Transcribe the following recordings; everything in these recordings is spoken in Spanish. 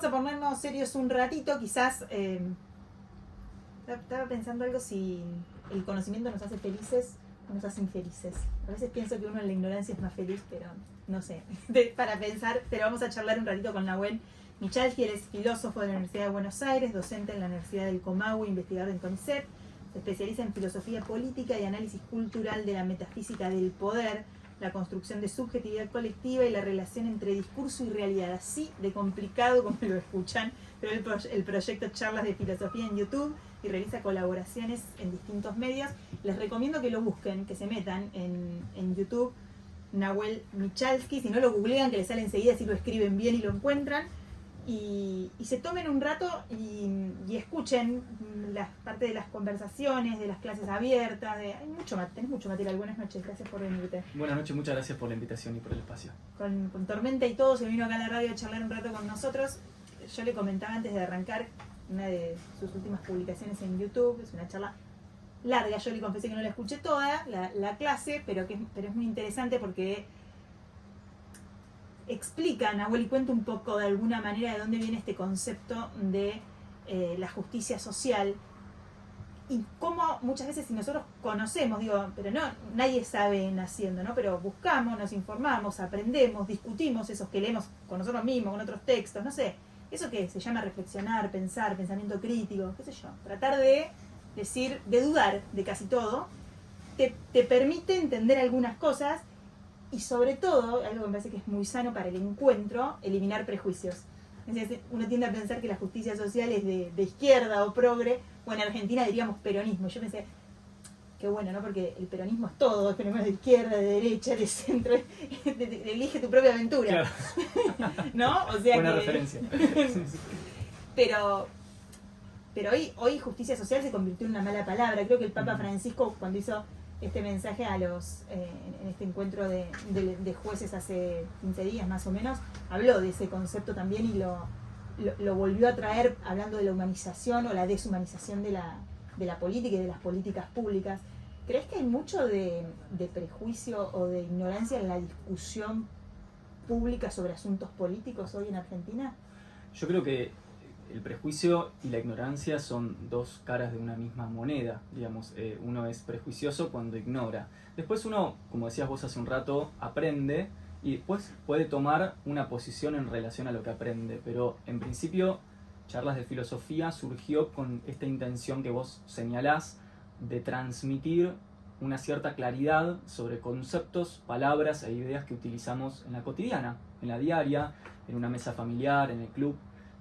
a ponernos serios un ratito, quizás. Estaba pensando algo, si el conocimiento nos hace felices o nos hace infelices. A veces pienso que uno en la ignorancia es más feliz, pero no sé, para pensar. Pero vamos a charlar un ratito con Nahuel Michalski. Él es filósofo de la Universidad de Buenos Aires, docente en la Universidad del Comahue, investigador en CONICET. Se especializa en filosofía política y análisis cultural de la metafísica del poder, la construcción de subjetividad colectiva y la relación entre discurso y realidad. Así de complicado como lo escuchan, pero el proyecto Charlas de Filosofía en YouTube, y realiza colaboraciones en distintos medios. Les recomiendo que lo busquen, que se metan en YouTube, Nahuel Michalski. Si no, lo googlean, que les sale enseguida si lo escriben bien y lo encuentran. Y se tomen un rato y escuchen la parte de las conversaciones, de las clases abiertas. Tenés mucho material. Buenas noches, gracias por venirte. Buenas noches, muchas gracias por la invitación y por el espacio. Con Tormenta y todo, se vino acá a la radio a charlar un rato con nosotros. Yo le comentaba antes de arrancar una de sus últimas publicaciones en YouTube. Es una charla larga, yo le confesé que no la escuché toda, la clase, pero es muy interesante porque explica, Nahuel, y cuenta un poco de alguna manera de dónde viene este concepto de la justicia social, y cómo muchas veces, si nosotros conocemos, pero no, nadie sabe naciendo, ¿no? Pero buscamos, nos informamos, aprendemos, discutimos esos que leemos con nosotros mismos, con otros textos, no sé, eso que se llama reflexionar, pensar, pensamiento crítico, qué sé yo, tratar de decir, de dudar de casi todo, te permite entender algunas cosas. Y sobre todo, algo que me parece que es muy sano para el encuentro, eliminar prejuicios. Entonces, uno tiende a pensar que la justicia social es de izquierda o progre, o en Argentina diríamos peronismo. Yo pensé, qué bueno, ¿no? Porque el peronismo es todo, es peronismo de izquierda, de derecha, de centro, elige tu propia aventura. Claro. ¿No? O sea, buena referencia. Pero hoy justicia social se convirtió en una mala palabra. Creo que el Papa Francisco, cuando hizo este mensaje a los en este encuentro de jueces hace 15 días más o menos, habló de ese concepto también y lo volvió a traer, hablando de la humanización o la deshumanización de la política y de las políticas públicas. ¿Crees que hay mucho de prejuicio o de ignorancia en la discusión pública sobre asuntos políticos hoy en Argentina? Yo creo que el prejuicio y la ignorancia son dos caras de una misma moneda, digamos. Uno es prejuicioso cuando ignora. Después uno, como decías vos hace un rato, aprende y después puede tomar una posición en relación a lo que aprende. Pero en principio, Charlas de Filosofía surgió con esta intención que vos señalás de transmitir una cierta claridad sobre conceptos, palabras e ideas que utilizamos en la cotidiana, en la diaria, en una mesa familiar, en el club,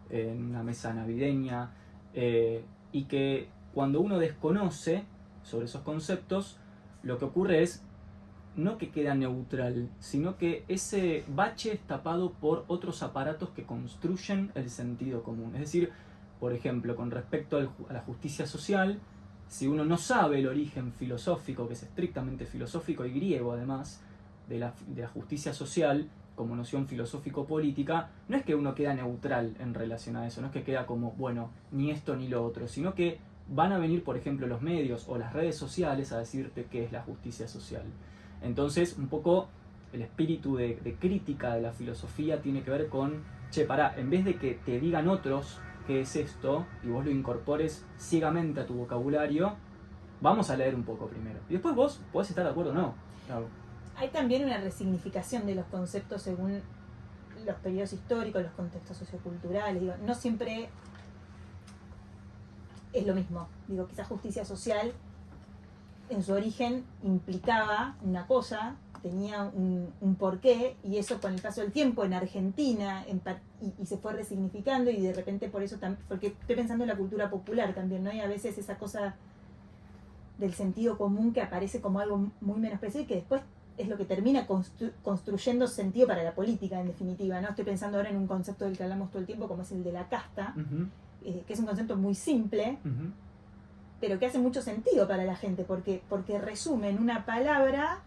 en una mesa navideña, y que cuando uno desconoce sobre esos conceptos, lo que ocurre es no que queda neutral, sino que ese bache es tapado por otros aparatos que construyen el sentido común. Es decir, por ejemplo, con respecto a la justicia social, si uno no sabe el origen filosófico, que es estrictamente filosófico y griego además, de la justicia social como noción filosófico-política, no es que uno queda neutral en relación a eso, no es que queda como, bueno, ni esto ni lo otro, sino que van a venir, por ejemplo, los medios o las redes sociales a decirte qué es la justicia social. Entonces, un poco el espíritu de crítica de la filosofía tiene que ver con, che, pará, en vez de que te digan otros qué es esto y vos lo incorpores ciegamente a tu vocabulario, vamos a leer un poco primero. Y después vos podés estar de acuerdo o no. Claro. Hay también una resignificación de los conceptos según los periodos históricos, los contextos socioculturales. No siempre es lo mismo. Quizás justicia social en su origen implicaba una cosa, tenía un porqué, y eso con el paso del tiempo en Argentina y se fue resignificando, y de repente por eso, porque estoy pensando en la cultura popular también, ¿no? Y a veces esa cosa del sentido común que aparece como algo muy menospreciado y que después es lo que termina construyendo sentido para la política, en definitiva, ¿no? Estoy pensando ahora en un concepto del que hablamos todo el tiempo, como es el de la casta, que es un concepto muy simple, pero que hace mucho sentido para la gente, porque resume en una palabra,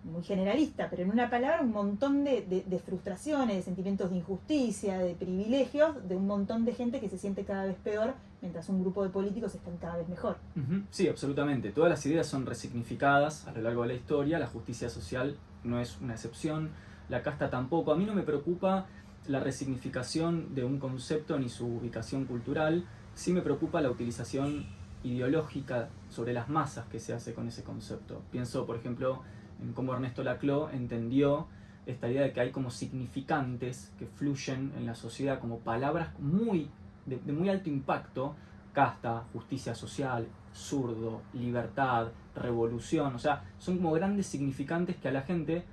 muy generalista, pero en una palabra un montón de frustraciones, de sentimientos de injusticia, de privilegios, de un montón de gente que se siente cada vez peor, mientras un grupo de políticos están cada vez mejor. Sí, absolutamente. Todas las ideas son resignificadas a lo largo de la historia. La justicia social no es una excepción, la casta tampoco. A mí no me preocupa la resignificación de un concepto ni su ubicación cultural. Sí me preocupa la utilización ideológica sobre las masas que se hace con ese concepto. Pienso, por ejemplo, en cómo Ernesto Laclau entendió esta idea de que hay como significantes que fluyen en la sociedad, como palabras de muy alto impacto: casta, justicia social, zurdo, libertad, revolución. O sea, son como grandes significantes que a la gente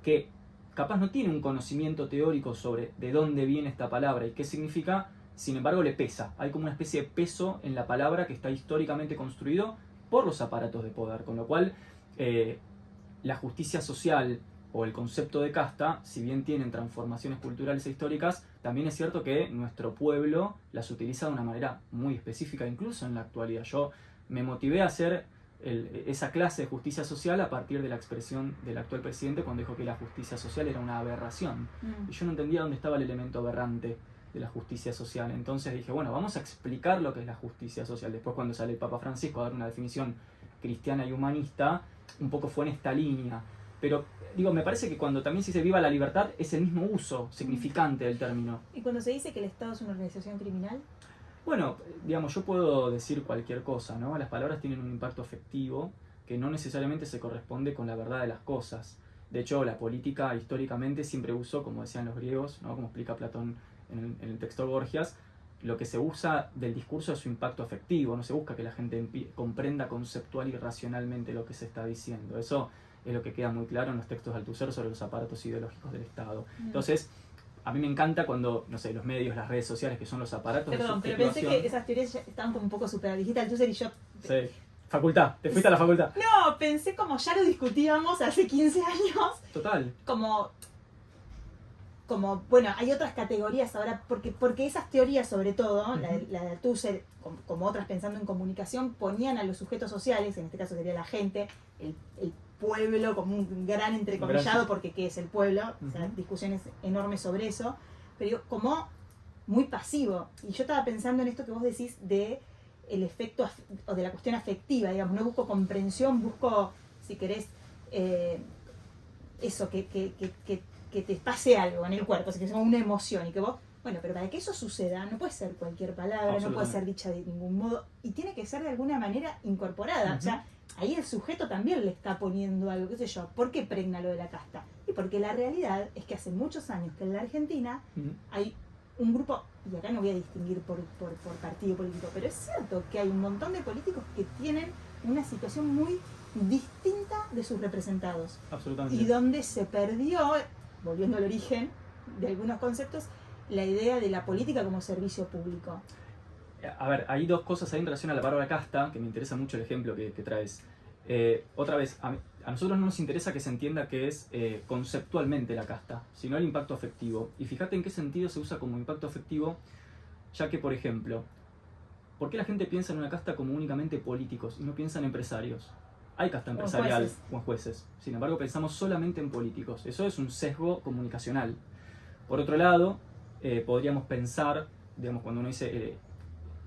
que capaz no tiene un conocimiento teórico sobre de dónde viene esta palabra y qué significa, sin embargo le pesa. Hay como una especie de peso en la palabra que está históricamente construido por los aparatos de poder, con lo cual la justicia social o el concepto de casta, si bien tienen transformaciones culturales e históricas, también es cierto que nuestro pueblo las utiliza de una manera muy específica, incluso en la actualidad. Yo me motivé a hacer esa clase de justicia social a partir de la expresión del actual presidente cuando dijo que la justicia social era una aberración. Y yo no entendía dónde estaba el elemento aberrante de la justicia social. Entonces dije, bueno, vamos a explicar lo que es la justicia social. Después, cuando sale el Papa Francisco a dar una definición cristiana y humanista, un poco fue en esta línea. Pero digo, me parece que cuando también se dice viva la libertad es el mismo uso significante del término. ¿Y cuando se dice que el Estado es una organización criminal? Bueno, digamos, yo puedo decir cualquier cosa, ¿no? Las palabras tienen un impacto afectivo que no necesariamente se corresponde con la verdad de las cosas. De hecho, la política históricamente siempre usó, como decían los griegos, ¿no? Como explica Platón en el texto Gorgias, lo que se usa del discurso es su impacto afectivo. No se busca que la gente comprenda conceptual y racionalmente lo que se está diciendo. Eso es lo que queda muy claro en los textos de Althusser sobre los aparatos ideológicos del Estado. Entonces, a mí me encanta cuando, no sé, los medios, las redes sociales, que son los aparatos Perdón, de pero subjetivación. pensé que esas teorías ya estaban como un poco superadas. Dijiste Althusser y yo... Sí. Facultad, te fuiste a la facultad. No, pensé como ya lo discutíamos hace 15 años. Total. Como bueno, hay otras categorías ahora, porque esas teorías, sobre todo, la de Althusser, como otras pensando en comunicación, ponían a los sujetos sociales, en este caso sería la gente, el pueblo, como un gran entrecomillado, porque ¿qué es el pueblo? O sea, discusiones enormes sobre eso, pero digo, como muy pasivo. Y yo estaba pensando en esto que vos decís de el efecto, o de la cuestión afectiva, digamos, no busco comprensión, busco, si querés, eso, que te pase algo en el cuerpo, así que sea una emoción, y que vos, bueno, pero para que eso suceda no puede ser cualquier palabra, no puede ser dicha de ningún modo, y tiene que ser de alguna manera incorporada. O sea, ahí el sujeto también le está poniendo algo, qué sé yo. ¿Por qué pregna lo de la casta? Y porque la realidad es que hace muchos años que en la Argentina hay un grupo, y acá no voy a distinguir por partido político, pero es cierto que hay un montón de políticos que tienen una situación muy distinta de sus representados. Absolutamente. Y donde se perdió, volviendo al origen de algunos conceptos, la idea de la política como servicio público. A ver, hay dos cosas ahí en relación a la palabra casta, que me interesa mucho el ejemplo que traes. Otra vez, a nosotros no nos interesa que se entienda que es conceptualmente la casta, sino el impacto afectivo. Y fíjate en qué sentido se usa como impacto afectivo, ya que, por ejemplo, ¿por qué la gente piensa en una casta como únicamente políticos y no piensa en empresarios? Hay casta empresarial o en jueces. Sin embargo, pensamos solamente en políticos. Eso es un sesgo comunicacional. Por otro lado, podríamos pensar, digamos, cuando uno dice...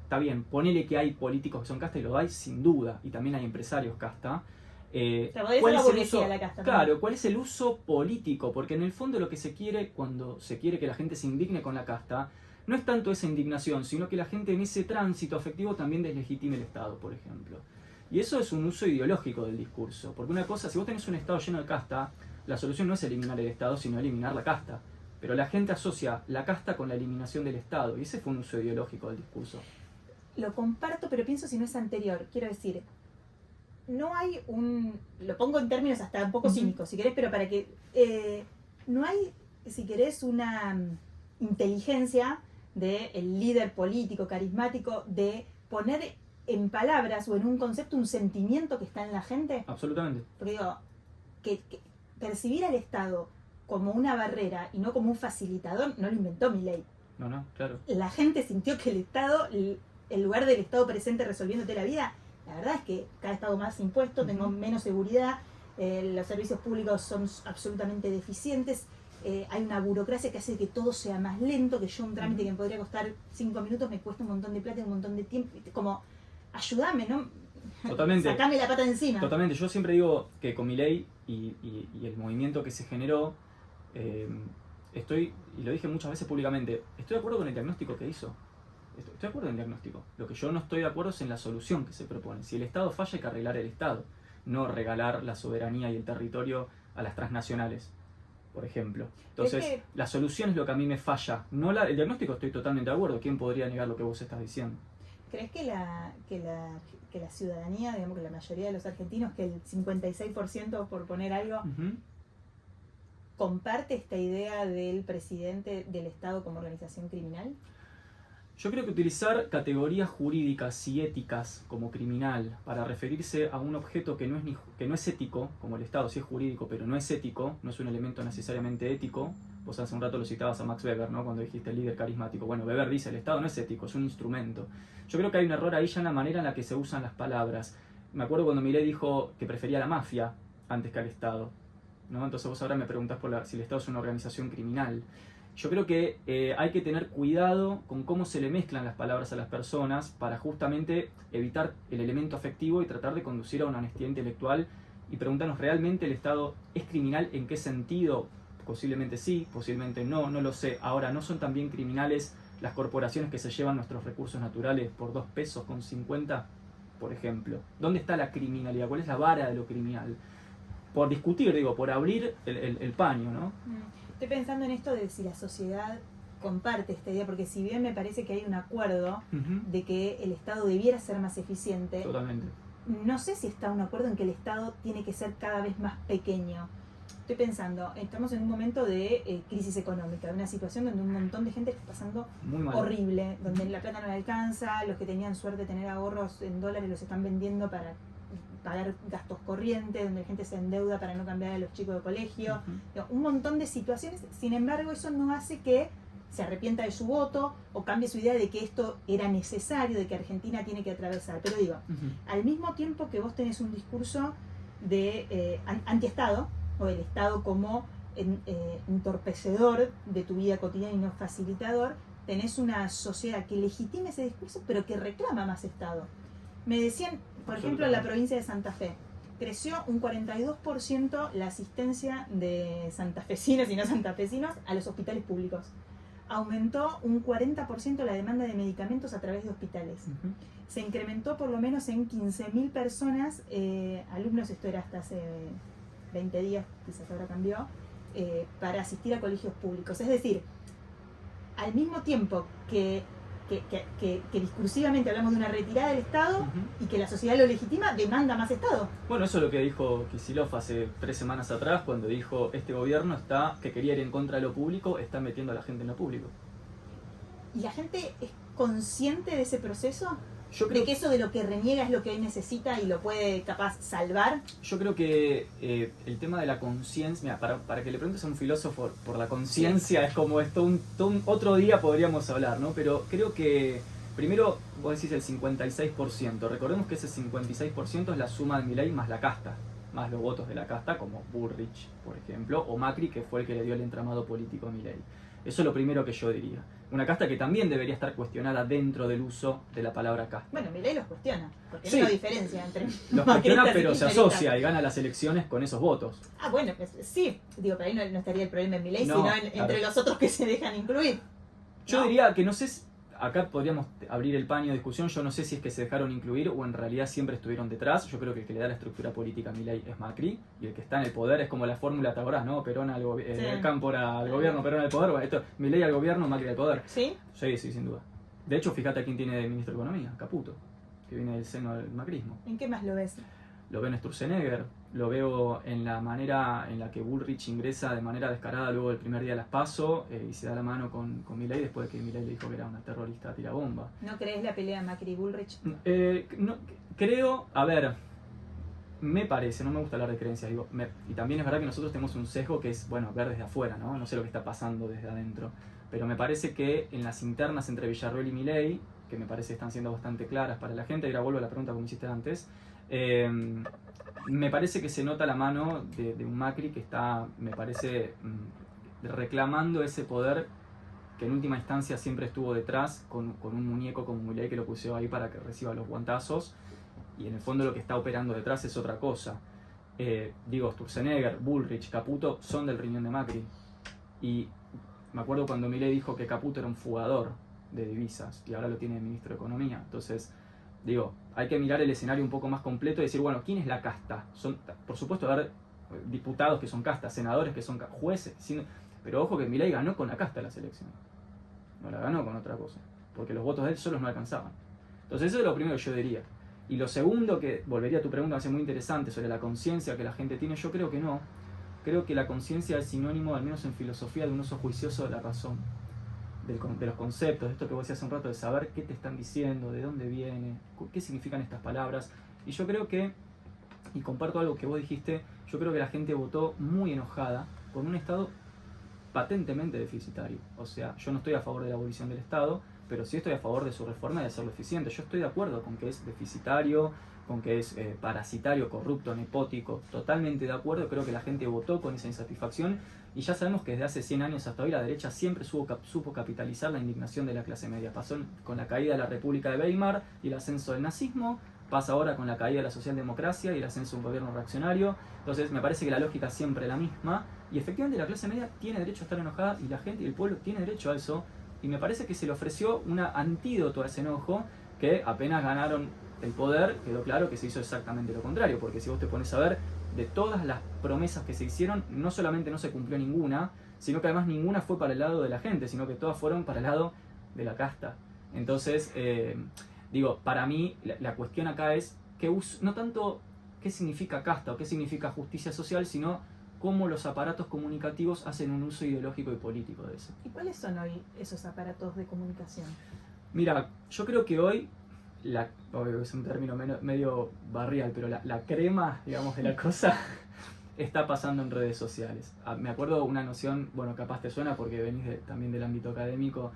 está bien, ponele que hay políticos que son casta, y lo hay sin duda, y también hay empresarios casta. ¿Cuál es el uso? La casta, claro, ¿cuál es el uso político? Porque en el fondo lo que se quiere, cuando se quiere que la gente se indigne con la casta, no es tanto esa indignación, sino que la gente en ese tránsito afectivo también deslegitime el Estado, por ejemplo. Y eso es un uso ideológico del discurso, porque una cosa, si vos tenés un Estado lleno de casta, la solución no es eliminar el Estado, sino eliminar la casta. Pero la gente asocia la casta con la eliminación del Estado, y ese fue un uso ideológico del discurso. Lo comparto, pero pienso si no es anterior. Quiero decir, no hay lo pongo en términos hasta un poco cínicos, si querés, pero para que... no hay, si querés, una inteligencia del líder político, carismático, de poner en palabras o en un concepto un sentimiento que está en la gente. Absolutamente. Porque digo, que percibir al Estado como una barrera y no como un facilitador, no lo inventó Milei. No, claro. La gente sintió que el Estado... el lugar del Estado presente resolviéndote la vida, la verdad es que cada vez pago más impuestos, tengo menos seguridad, los servicios públicos son absolutamente deficientes, hay una burocracia que hace que todo sea más lento, que yo un trámite que me podría costar 5 minutos me cuesta un montón de plata y un montón de tiempo, como, ayúdame, ¿no? Totalmente. Sacame la pata de encima. Totalmente, yo siempre digo que con Milei y el movimiento que se generó, y lo dije muchas veces públicamente, estoy de acuerdo con el diagnóstico que hizo. Estoy de acuerdo en el diagnóstico. Lo que yo no estoy de acuerdo es en la solución que se propone. Si el Estado falla, hay que arreglar el Estado, no regalar la soberanía y el territorio a las transnacionales, por ejemplo. Entonces, la solución es lo que a mí me falla. El diagnóstico estoy totalmente de acuerdo. ¿Quién podría negar lo que vos estás diciendo? ¿Crees que la ciudadanía, digamos que la mayoría de los argentinos, que el 56% por poner algo, comparte esta idea del presidente del Estado como organización criminal? Yo creo que utilizar categorías jurídicas y éticas como criminal para referirse a un objeto que no es ético, como el Estado sí es jurídico, pero no es ético, no es un elemento necesariamente ético. Vos hace un rato lo citabas a Max Weber, ¿no? Cuando dijiste el líder carismático. Bueno, Weber dice, el Estado no es ético, es un instrumento. Yo creo que hay un error ahí ya en la manera en la que se usan las palabras. Me acuerdo cuando Milei dijo que prefería la mafia antes que al Estado, ¿no? Entonces vos ahora me preguntás si el Estado es una organización criminal. Yo creo que hay que tener cuidado con cómo se le mezclan las palabras a las personas para justamente evitar el elemento afectivo y tratar de conducir a una honestidad intelectual y preguntarnos, ¿realmente el Estado es criminal? ¿En qué sentido? Posiblemente sí, posiblemente no, no lo sé. Ahora, ¿no son también criminales las corporaciones que se llevan nuestros recursos naturales por 2 pesos con 50, por ejemplo? ¿Dónde está la criminalidad? ¿Cuál es la vara de lo criminal? Por discutir, digo, por abrir el paño, ¿no? Estoy pensando en esto de si la sociedad comparte esta idea, porque si bien me parece que hay un acuerdo de que el Estado debiera ser más eficiente, totalmente. No sé si está un acuerdo en que el Estado tiene que ser cada vez más pequeño. Estoy pensando, estamos en un momento de crisis económica, de una situación donde un montón de gente está pasando horrible, donde la plata no le alcanza, los que tenían suerte de tener ahorros en dólares los están vendiendo para pagar gastos corrientes, donde la gente se endeuda para no cambiar a los chicos de colegio, un montón de situaciones. Sin embargo, eso no hace que se arrepienta de su voto o cambie su idea de que esto era necesario, de que Argentina tiene que atravesar. Pero digo, al mismo tiempo que vos tenés un discurso de anti-Estado, o el Estado como entorpecedor de tu vida cotidiana y no facilitador, tenés una sociedad que legitima ese discurso, pero que reclama más Estado. Me decían, por ejemplo, en la provincia de Santa Fe, creció un 42% la asistencia de santafesinos y no santafesinos a los hospitales públicos. Aumentó un 40% la demanda de medicamentos a través de hospitales. Se incrementó por lo menos en 15.000 personas, alumnos, esto era hasta hace 20 días, quizás ahora cambió, para asistir a colegios públicos. Es decir, al mismo tiempo que discursivamente hablamos de una retirada del Estado y que la sociedad lo legitima, demanda más Estado. Bueno, eso es lo que dijo Kicillof hace 3 semanas atrás, cuando dijo, este gobierno que quería ir en contra de lo público, está metiendo a la gente en lo público. ¿Y la gente es consciente de ese proceso? Yo creo ¿De que eso de lo que reniega es lo que hoy necesita y lo puede capaz salvar? Yo creo que el tema de la conciencia, para que le preguntes a un filósofo por la conciencia, es como esto, otro día podríamos hablar, ¿no? Pero creo que, primero, vos decís el 56%. Recordemos que ese 56% es la suma de Milei más la casta, más los votos de la casta, como Bullrich, por ejemplo, o Macri, que fue el que le dio el entramado político a Milei. Eso es lo primero que yo diría. Una casta que también debería estar cuestionada dentro del uso de la palabra casta. Bueno, Milei los cuestiona, porque no hay diferencia entre... Los cuestiona, pero se asocia y gana las elecciones con esos votos. Ah, bueno, pues sí. Digo, pero ahí no estaría el problema en Milei, sino entre los otros que se dejan incluir. Yo diría que no sé... Acá podríamos abrir el paño de discusión. Yo no sé si es que se dejaron incluir o en realidad siempre estuvieron detrás. Yo creo que el que le da la estructura política a Milei es Macri, y el que está en el poder es como la fórmula, ¿te acordás, no? Perón Cámpora al gobierno, Perón al poder. Bueno, esto, Milei al gobierno, Macri al poder. ¿Sí? Sí, sin duda. De hecho, fíjate a quién tiene de ministro de Economía, Caputo, que viene del seno del macrismo. ¿En qué más lo ves? Lo veo en Sturzenegger, lo veo en la manera en la que Bullrich ingresa de manera descarada luego del primer día de las PASO y se da la mano con Milei después de que Milei le dijo que era una terrorista tirabomba. ¿No crees la pelea Macri-Bullrich? No, creo, a ver, me parece, no me gusta hablar de creencias, digo, y también es verdad que nosotros tenemos un sesgo que es, bueno, ver desde afuera, ¿no? No sé lo que está pasando desde adentro, pero me parece que en las internas entre Villarruel y Milei, que me parece que están siendo bastante claras para la gente, y ahora vuelvo a la pregunta como hiciste antes, me parece que se nota la mano de un Macri que está, me parece, reclamando ese poder que en última instancia siempre estuvo detrás con un muñeco como Milei que lo puso ahí para que reciba los guantazos, y en el fondo lo que está operando detrás es otra cosa. Sturzenegger, Bullrich, Caputo son del riñón de Macri, y me acuerdo cuando Milei dijo que Caputo era un fugador de divisas y ahora lo tiene el ministro de Economía. Entonces, digo, hay que mirar el escenario un poco más completo y decir, bueno, ¿quién es la casta? Son, por supuesto, haber diputados que son castas, senadores que son jueces, pero ojo que Milei ganó con la casta las elecciones. No la ganó con otra cosa, porque los votos de él solos no alcanzaban. Entonces eso es lo primero que yo diría. Y lo segundo, que volvería a tu pregunta, me hace muy interesante, sobre la conciencia que la gente tiene, yo creo que no. Creo que la conciencia es sinónimo, al menos en filosofía, de un uso juicioso de la razón, de los conceptos, de esto que vos decías hace un rato, de saber qué te están diciendo, de dónde viene, qué significan estas palabras. Y yo creo que, y comparto algo que vos dijiste, yo creo que la gente votó muy enojada con un Estado patentemente deficitario. O sea, yo no estoy a favor de la abolición del Estado, pero sí estoy a favor de su reforma y de hacerlo eficiente. Yo estoy de acuerdo con que es deficitario, con que es parasitario, corrupto, nepótico, totalmente de acuerdo. Creo que la gente votó con esa insatisfacción y ya sabemos que desde hace 100 años hasta hoy la derecha siempre supo capitalizar la indignación de la clase media. Pasó con la caída de la República de Weimar y el ascenso del nazismo, pasa ahora con la caída de la socialdemocracia y el ascenso de un gobierno reaccionario. Entonces me parece que la lógica es siempre la misma y efectivamente la clase media tiene derecho a estar enojada y la gente y el pueblo tiene derecho a eso. Y me parece que se le ofreció un antídoto a ese enojo, que apenas ganaron el poder, quedó claro que se hizo exactamente lo contrario, porque si vos te pones a ver, de todas las promesas que se hicieron, no solamente no se cumplió ninguna, sino que además ninguna fue para el lado de la gente, sino que todas fueron para el lado de la casta. Entonces, digo, para mí la cuestión acá es que no tanto qué significa casta o qué significa justicia social, sino cómo los aparatos comunicativos hacen un uso ideológico y político de eso. ¿Y cuáles son hoy esos aparatos de comunicación? Mira, yo creo que hoy, es un término medio barrial, pero la crema, digamos, de la cosa está pasando en redes sociales. Me acuerdo una noción, bueno, capaz te suena porque venís también del ámbito académico,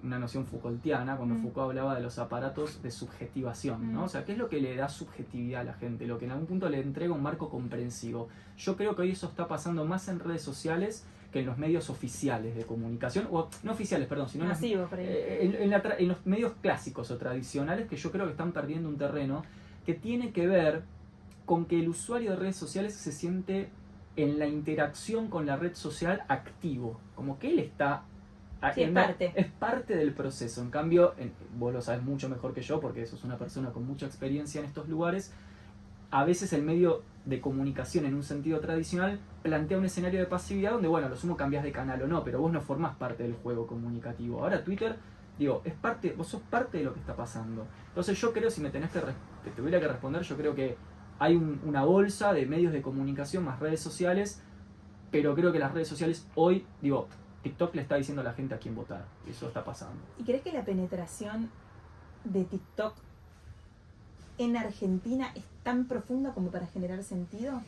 una noción Foucaultiana, cuando Foucault hablaba de los aparatos de subjetivación, ¿no? O sea, ¿qué es lo que le da subjetividad a la gente? Lo que en algún punto le entrega un marco comprensivo. Yo creo que hoy eso está pasando más en redes sociales que en los medios oficiales de comunicación, o no oficiales, perdón, sino en los medios clásicos o tradicionales, que yo creo que están perdiendo un terreno que tiene que ver con que el usuario de redes sociales se siente en la interacción con la red social activo, como que él está... Sí, es parte del proceso. En cambio, vos lo sabes mucho mejor que yo, porque sos una persona con mucha experiencia en estos lugares. A veces el medio de comunicación en un sentido tradicional plantea un escenario de pasividad donde, bueno, lo sumo cambiás de canal o no, pero vos no formás parte del juego comunicativo. Ahora Twitter, digo, vos sos parte de lo que está pasando. Entonces yo creo, si me tenés que tuviera que responder, yo creo que hay una bolsa de medios de comunicación más redes sociales, pero creo que las redes sociales hoy, digo, TikTok le está diciendo a la gente a quién votar. Y eso está pasando. ¿Y crees que la penetración de TikTok en Argentina es tan profunda como para generar sentido?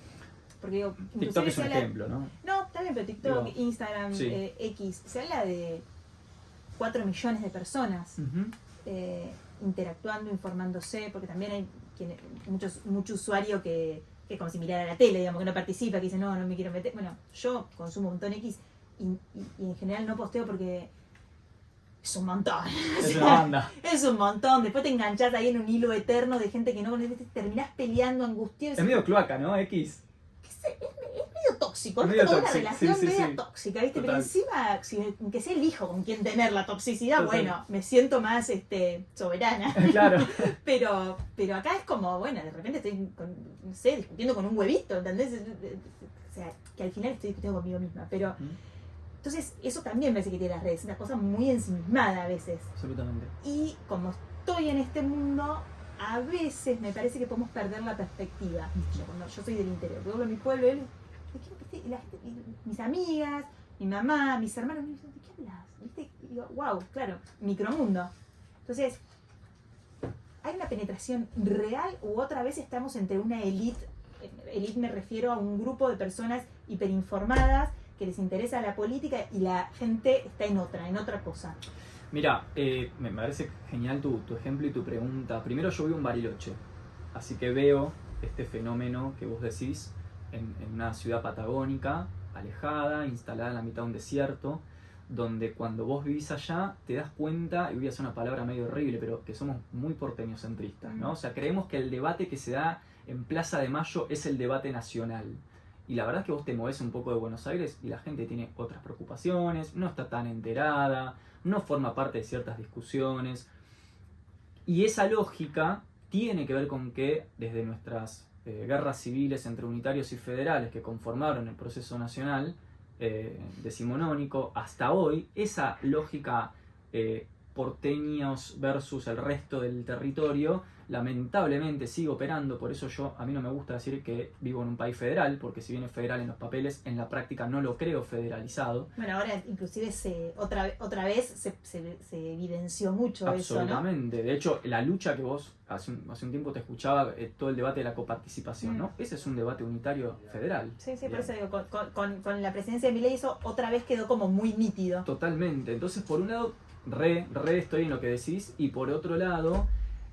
Porque digo, TikTok es un ejemplo, ¿no? No, está bien, pero TikTok, digo, Instagram, sí. X, se habla de 4 millones de personas interactuando, informándose, porque también hay mucho usuario que como si mirara la tele, digamos, que no participa, que dice, no me quiero meter. Bueno, yo consumo un montón X y en general no posteo porque es un montón. Es una banda. Es un montón. Después te enganchás ahí en un hilo eterno de gente que no conoces, terminás peleando, angustiado. Es medio cloaca, ¿no? X. Es medio tóxico. Es toda una relación media tóxica, ¿viste? Total. Pero encima, aunque sea elijo con quién tener la toxicidad, total. Bueno, me siento más soberana. Claro. pero acá es como, bueno, de repente estoy, no sé, discutiendo con un huevito, ¿entendés? O sea, que al final estoy discutiendo conmigo misma, pero... Entonces, eso también me parece que tiene las redes, una cosa muy ensimismada a veces. Absolutamente. Y como estoy en este mundo, a veces me parece que podemos perder la perspectiva. Yo soy del interior, vuelvo a mi pueblo, mis amigas, mi mamá, mis hermanos, me dicen, ¿de qué hablas? ¿Viste? Y digo, wow, claro, micromundo. Entonces, hay una penetración real u otra vez estamos entre una élite me refiero a un grupo de personas hiperinformadas que les interesa la política y la gente está en otra cosa. Mira, me parece genial tu ejemplo y tu pregunta. Primero, yo vivo en Bariloche, así que veo este fenómeno que vos decís en una ciudad patagónica, alejada, instalada en la mitad de un desierto, donde cuando vos vivís allá te das cuenta, y voy a hacer una palabra medio horrible, pero que somos muy porteñocentristas, ¿no? O sea, creemos que el debate que se da en Plaza de Mayo es el debate nacional. y la verdad es que vos te movés un poco de Buenos Aires y la gente tiene otras preocupaciones, no está tan enterada, no forma parte de ciertas discusiones. Y esa lógica tiene que ver con que desde nuestras guerras civiles entre unitarios y federales que conformaron el proceso nacional decimonónico hasta hoy, esa lógica porteños versus el resto del territorio lamentablemente sigue operando. Por eso a mí no me gusta decir que vivo en un país federal, porque si bien es federal en los papeles, en la práctica no lo creo federalizado. Bueno, ahora inclusive otra vez se evidenció mucho absolutamente. Eso, ¿no? De hecho, la lucha que vos hace un tiempo te escuchaba, todo el debate de la coparticipación, ¿no? Ese es un debate unitario federal. Sí, por eso digo, con la presidencia de Milei eso otra vez quedó como muy nítido. Totalmente. Entonces, por un lado, estoy en lo que decís, y por otro lado,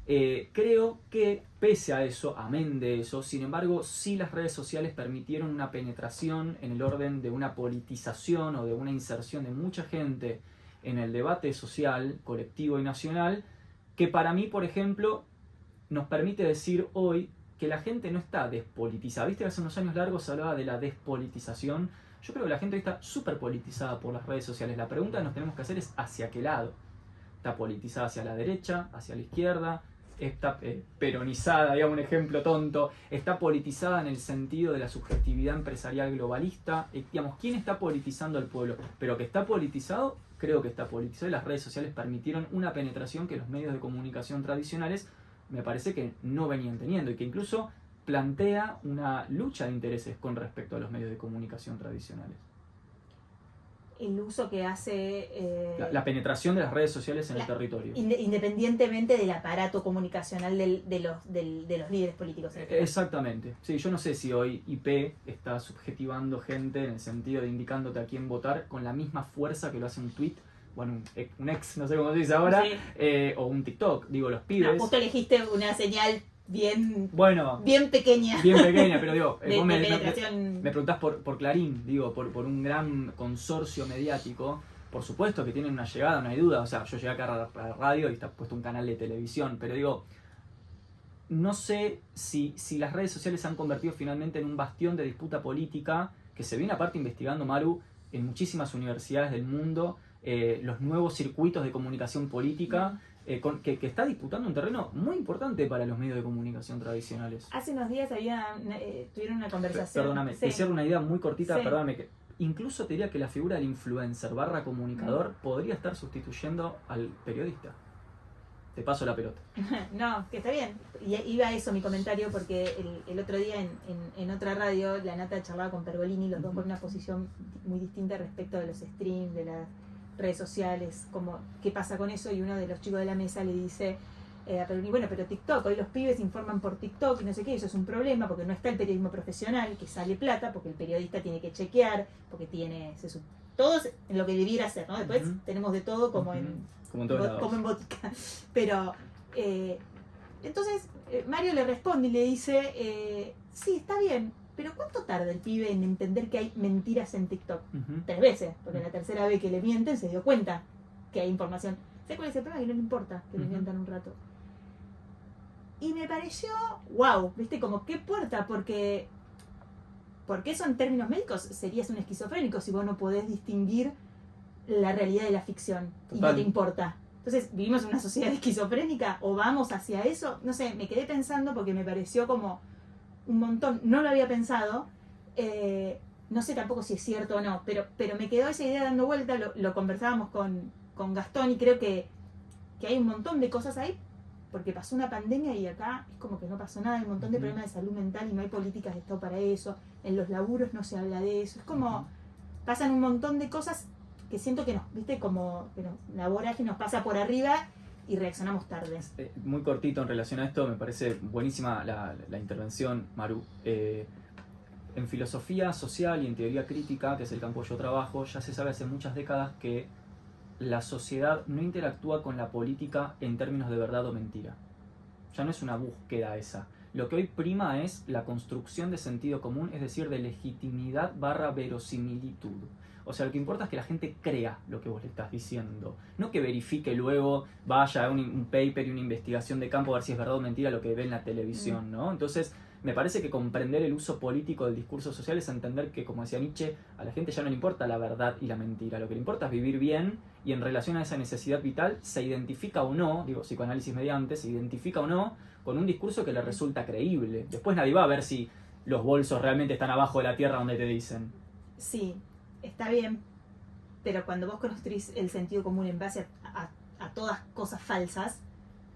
creo que pese a eso, amén de eso, sin embargo, sí las redes sociales permitieron una penetración en el orden de una politización o de una inserción de mucha gente en el debate social, colectivo y nacional, que para mí, por ejemplo, nos permite decir hoy que la gente no está despolitizada. Viste que hace unos años largos se hablaba de la despolitización. Yo creo que la gente hoy está súper politizada por las redes sociales. La pregunta que nos tenemos que hacer es ¿hacia qué lado? ¿Está politizada hacia la derecha, hacia la izquierda? ¿Está peronizada, digamos un ejemplo tonto? ¿Está politizada en el sentido de la subjetividad empresarial globalista? Digamos, ¿quién está politizando al pueblo? Pero que está politizado, creo que está politizado, y las redes sociales permitieron una penetración que los medios de comunicación tradicionales me parece que no venían teniendo, y que incluso plantea una lucha de intereses con respecto a los medios de comunicación tradicionales. El uso que hace... La penetración de las redes sociales en el territorio. Independientemente del aparato comunicacional de los líderes políticos. Exactamente. Sí, yo no sé si hoy IP está subjetivando gente en el sentido de indicándote a quién votar con la misma fuerza que lo hace un tweet, bueno, un ex, no sé cómo se dice ahora, sí. O un TikTok. Digo, los pibes... No, vos te elegiste una señal bien pequeña. Bien pequeña, pero digo, vos me penetración... me preguntás por Clarín, digo, por un gran consorcio mediático. Por supuesto que tienen una llegada, no hay duda. O sea, yo llegué acá a la radio y está puesto un canal de televisión, pero digo, no sé si las redes sociales se han convertido finalmente en un bastión de disputa política que se viene aparte investigando, Maru, en muchísimas universidades del mundo, los nuevos circuitos de comunicación política, que está disputando un terreno muy importante para los medios de comunicación tradicionales. Hace unos días tuvieron una conversación. Perdóname, sí. te cierro una idea muy cortita, sí. Perdóname, que incluso te diría que la figura del influencer / comunicador podría estar sustituyendo al periodista. Te paso la pelota. No, que está bien. Y iba a eso mi comentario, porque el otro día en otra radio, la Nata charlaba con Pergolini, los dos por una posición muy distinta respecto de los streams, de las redes sociales, como qué pasa con eso, y uno de los chicos de la mesa le dice a Pergolini, bueno, pero TikTok, hoy los pibes informan por TikTok y no sé qué, eso es un problema porque no está el periodismo profesional, que sale plata, porque el periodista tiene que chequear, porque tiene todos en lo que debiera hacer, ¿no? Después tenemos de todo como en botica. Pero entonces Mario le responde y le dice, sí, está bien, pero ¿cuánto tarda el pibe en entender que hay mentiras en TikTok? 3 veces, porque la tercera vez que le mienten se dio cuenta que hay información. ¿Sabes cuál es el problema? Que no le importa que le mientan un rato. Y me pareció, wow, ¿viste? Como qué puerta, porque eso en términos médicos serías un esquizofrénico si vos no podés distinguir la realidad de la ficción. Total. Y no te importa. Entonces, ¿vivimos en una sociedad esquizofrénica o vamos hacia eso? No sé, me quedé pensando porque me pareció como un montón. No lo había pensado. No sé tampoco si es cierto o no, pero me quedó esa idea dando vuelta. Lo conversábamos con Gastón y creo que hay un montón de cosas ahí, porque pasó una pandemia y acá es como que no pasó nada. Hay un montón de problemas de salud mental y no hay políticas de Estado para eso. En los laburos no se habla de eso. Es como pasan un montón de cosas que siento que nos, viste, como la vorágine nos pasa por arriba y reaccionamos tarde. Muy cortito en relación a esto, me parece buenísima la intervención, Maru. En filosofía social y en teoría crítica, que es el campo que yo trabajo, ya se sabe hace muchas décadas que la sociedad no interactúa con la política en términos de verdad o mentira. Ya no es una búsqueda esa. Lo que hoy prima es la construcción de sentido común, es decir, de legitimidad / verosimilitud. O sea, lo que importa es que la gente crea lo que vos le estás diciendo. No que verifique luego, vaya a un paper y una investigación de campo a ver si es verdad o mentira lo que ve en la televisión, ¿no? Entonces, Me parece que comprender el uso político del discurso social es entender que, como decía Nietzsche, a la gente ya no le importa la verdad y la mentira. Lo que le importa es vivir bien y en relación a esa necesidad vital se identifica o no, digo, psicoanálisis mediante, se identifica o no con un discurso que le resulta creíble. Después nadie va a ver si los bolsos realmente están abajo de la tierra donde te dicen. Sí, está bien, pero cuando vos construís el sentido común en base a todas cosas falsas,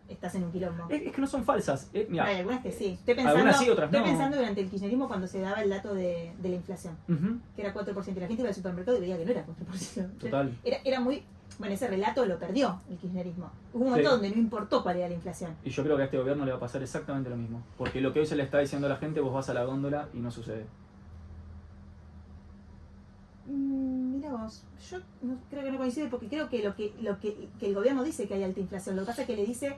estás en un quilombo. Es que no son falsas. Mirá, Hay algunas que sí. algunas sí, otras no. Estoy pensando durante el kirchnerismo cuando se daba el dato de la inflación, que era 4%, y la gente iba al supermercado y veía que no era 4%. Total. Era muy... Bueno, ese relato lo perdió el kirchnerismo. Hubo un momento donde no importó cuál era la inflación. Y yo creo que a este gobierno le va a pasar exactamente lo mismo. Porque lo que hoy se le está diciendo a la gente, vos vas a la góndola y no sucede. Mira vos, yo creo que no coincide porque creo que que el gobierno dice que hay alta inflación. Lo que pasa es que le dice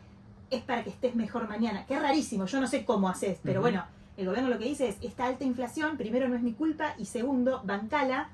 es para que estés mejor mañana. Que es rarísimo, yo no sé cómo haces, pero bueno, el gobierno lo que dice es esta alta inflación, primero no es mi culpa y segundo, bancala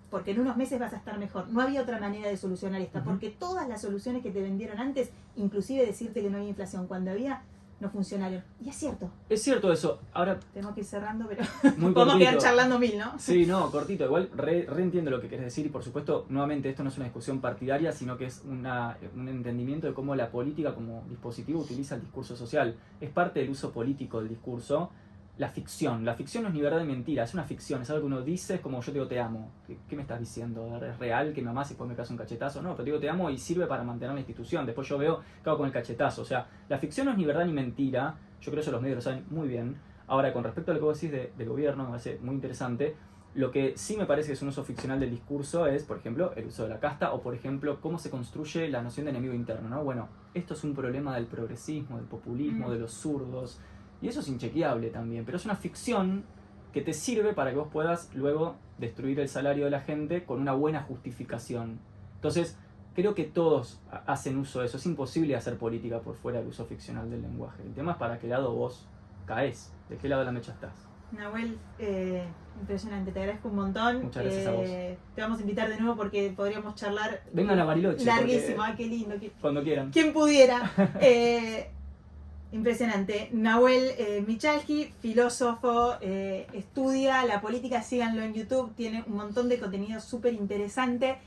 porque en unos meses vas a estar mejor. No había otra manera de solucionar esta, porque todas las soluciones que te vendieron antes, inclusive decirte que no había inflación, cuando había, no funcionaron. Y es cierto. Es cierto eso. Ahora, tengo que ir cerrando, pero muy podemos cortito. quedar charlando mil, ¿no? Sí, no, cortito. Igual entiendo lo que querés decir y por supuesto, nuevamente, esto no es una discusión partidaria, sino que es un entendimiento de cómo la política como dispositivo utiliza el discurso social. Es parte del uso político del discurso. La ficción no es ni verdad ni mentira, es una ficción, es algo que uno dice, es como yo te digo te amo. ¿Qué me estás diciendo? ¿Es real que me amás y después me pegas un cachetazo? No, pero te digo te amo y sirve para mantener la institución. Después yo veo qué hago con el cachetazo. O sea, la ficción no es ni verdad ni mentira, yo creo que eso los medios lo saben muy bien. Ahora, con respecto a lo que vos decís del gobierno, me parece muy interesante. Lo que sí me parece que es un uso ficcional del discurso es, por ejemplo, el uso de la casta o, por ejemplo, cómo se construye la noción de enemigo interno, ¿no? Bueno, esto es un problema del progresismo, del populismo, de los zurdos. Y eso es inchequeable también, pero es una ficción que te sirve para que vos puedas luego destruir el salario de la gente con una buena justificación. Entonces, creo que todos hacen uso de eso. Es imposible hacer política por fuera del uso ficcional del lenguaje. El tema es para qué lado vos caes, de qué lado de la mecha estás. Nahuel, impresionante, te agradezco un montón. Muchas gracias a vos. Te vamos a invitar de nuevo porque podríamos charlar. Vengan a Bariloche. Larguísimo, qué lindo. Cuando quieran. ¿Quién pudiera? Impresionante. Nahuel Michalski, filósofo, estudia la política, síganlo en YouTube, tiene un montón de contenido súper interesante.